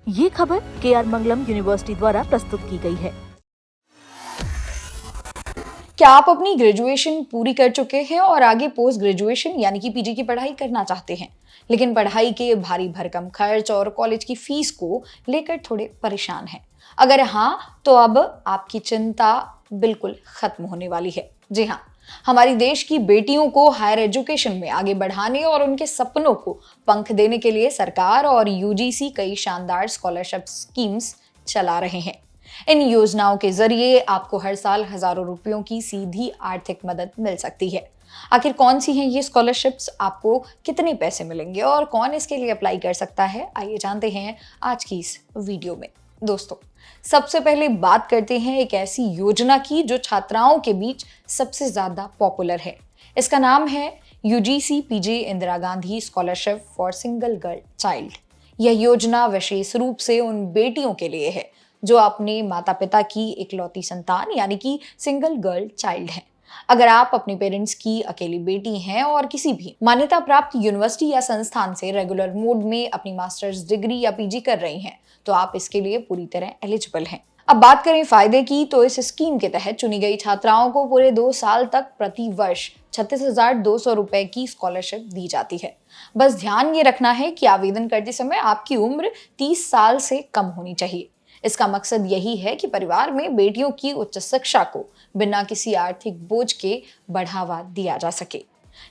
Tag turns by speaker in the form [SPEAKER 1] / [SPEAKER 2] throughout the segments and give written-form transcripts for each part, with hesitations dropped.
[SPEAKER 1] ये खबर KR मंगलम university द्वारा प्रस्तुत की गई है।
[SPEAKER 2] क्या आप अपनी ग्रेजुएशन पूरी कर चुके हैं और आगे पोस्ट ग्रेजुएशन यानी कि पीजी की पढ़ाई करना चाहते हैं, लेकिन पढ़ाई के भारी भरकम खर्च और कॉलेज की फीस को लेकर थोड़े परेशान हैं? अगर हाँ, तो अब आपकी चिंता बिल्कुल खत्म होने वाली है। जी हाँ, हमारी देश की बेटियों को हायर एजुकेशन में आगे बढ़ाने और उनके सपनों को पंख देने के लिए सरकार और यूजीसी कई शानदार स्कॉलरशिप स्कीम्स चला रहे हैं। इन योजनाओं के जरिए आपको हर साल हजारों रुपयों की सीधी आर्थिक मदद मिल सकती है। आखिर कौन सी हैं ये स्कॉलरशिप्स, आपको कितने पैसे मिलेंगे और कौन इसके लिए अप्लाई कर सकता है, आइए जानते हैं आज की इस वीडियो में। दोस्तों, सबसे पहले बात करते हैं एक ऐसी योजना की जो छात्राओं के बीच सबसे ज्यादा पॉपुलर है। इसका नाम है UGC PG Indira Gandhi scholarship for single girl child. यह योजना विशेष रूप से उन बेटियों के लिए है जो अपने माता पिता की इकलौती संतान यानी कि सिंगल गर्ल चाइल्ड है। अगर आप अपने पेरेंट्स की अकेली बेटी हैं और किसी भी मान्यता प्राप्त यूनिवर्सिटी या संस्थान से रेगुलर मोड में अपनी मास्टर्स डिग्री या पीजी कर रही हैं, तो आप इसके लिए पूरी तरह एलिजिबल हैं। अब बात करें फायदे की, तो इस स्कीम के तहत चुनी गई छात्राओं को पूरे 2 साल तक प्रति वर्ष 36,200 रुपए की स्कॉलरशिप दी जाती है। बस ध्यान ये रखना है कि आवेदन करते समय आपकी उम्र 30 साल से कम होनी चाहिए। इसका मकसद यही है कि परिवार में बेटियों की उच्च शिक्षा को बिना किसी आर्थिक बोझ के बढ़ावा दिया जा सके।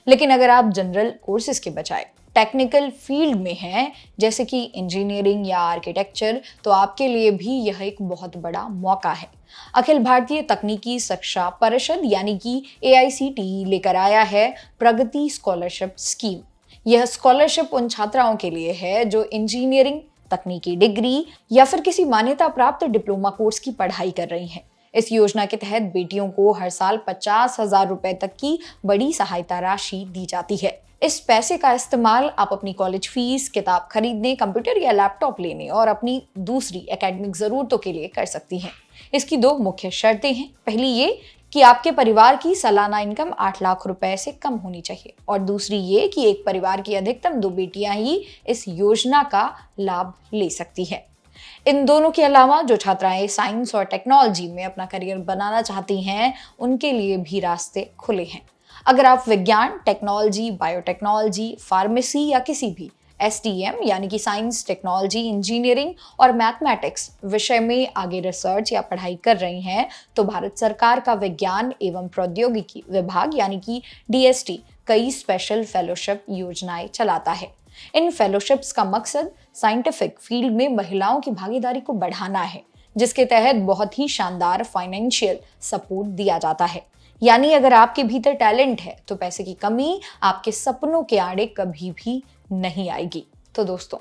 [SPEAKER 2] लेकिन अगर आप जनरल कोर्सेज के बजाय टेक्निकल फील्ड में हैं, जैसे कि इंजीनियरिंग या आर्किटेक्चर, तो आपके लिए भी यह एक बहुत बड़ा मौका है। अखिल भारतीय तकनीकी शिक्षा परिषद यानी कि AICTE लेकर आया है प्रगति स्कॉलरशिप स्कीम। यह स्कॉलरशिप उन छात्राओं के लिए है जो इंजीनियरिंग, तकनीकी डिग्री या फिर किसी मान्यता प्राप्त डिप्लोमा कोर्स की पढ़ाई कर रही हैं। इस योजना के तहत बेटियों को हर साल 50,000 रुपए तक की बड़ी सहायता राशि दी जाती है। इस पैसे का इस्तेमाल आप अपनी कॉलेज फीस, किताब खरीदने, कंप्यूटर या लैपटॉप लेने और अपनी दूसरी एकेडमिक जरूरतों के लिए कर सकती हैं। इसकी 2 मुख्य शर्तें हैं। पहली ये कि आपके परिवार की सालाना इनकम 8 लाख रुपए से कम होनी चाहिए और दूसरी ये कि एक परिवार की अधिकतम 2 बेटियां ही इस योजना का लाभ ले सकती है। इन दोनों के अलावा जो छात्राएं साइंस और टेक्नोलॉजी में अपना करियर बनाना चाहती हैं, उनके लिए भी रास्ते खुले हैं। अगर आप विज्ञान, टेक्नोलॉजी, बायोटेक्नोलॉजी, फार्मेसी या किसी भी STEM यानी कि साइंस, टेक्नोलॉजी, इंजीनियरिंग और मैथमेटिक्स विषय में आगे रिसर्च या पढ़ाई कर रही हैं, तो भारत सरकार का विज्ञान एवं प्रौद्योगिकी विभाग यानी कि DST कई स्पेशल फेलोशिप योजनाएं चलाता है। इन फेलोशिप्स का मकसद साइंटिफिक फील्ड में महिलाओं की भागीदारी को बढ़ाना है, जिसके तहत बहुत ही शानदार फाइनेंशियल सपोर्ट दिया जाता है। यानी अगर आपके भीतर टैलेंट है तो पैसे की कमी आपके सपनों के आड़े कभी भी नहीं आएगी। तो दोस्तों,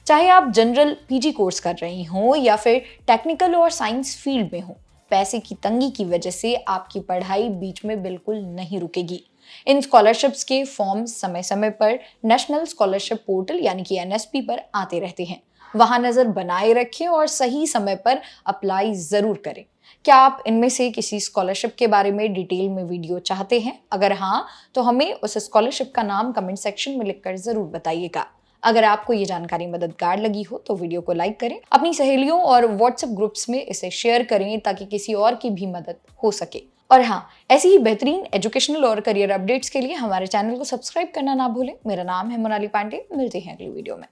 [SPEAKER 2] चाहे आप जनरल पीजी कोर्स कर रही हो या फिर टेक्निकल और साइंस फील्ड में हो, पैसे की तंगी की वजह से आपकी पढ़ाई बीच में बिल्कुल नहीं रुकेगी। इन स्कॉलरशिप्स के फॉर्म समय समय पर नेशनल स्कॉलरशिप पोर्टल यानी कि NSP पर आते रहते हैं। वहां नजर बनाए रखें और सही समय पर अप्लाई जरूर करें। क्या आप इनमें से किसी स्कॉलरशिप के बारे में डिटेल में वीडियो चाहते हैं? अगर हाँ, तो हमें उस स्कॉलरशिप का नाम कमेंट सेक्शन में लिखकर जरूर बताइएगा। अगर आपको ये जानकारी मददगार लगी हो तो वीडियो को लाइक करें, अपनी सहेलियों और व्हाट्सएप ग्रुप्स में इसे शेयर करें ताकि किसी और की भी मदद हो सके। और हाँ, ऐसी ही बेहतरीन एजुकेशनल और करियर अपडेट्स के लिए हमारे चैनल को सब्सक्राइब करना ना भूलें। मेरा नाम है मोनाली पांडे। मिलते हैं अगली वीडियो में।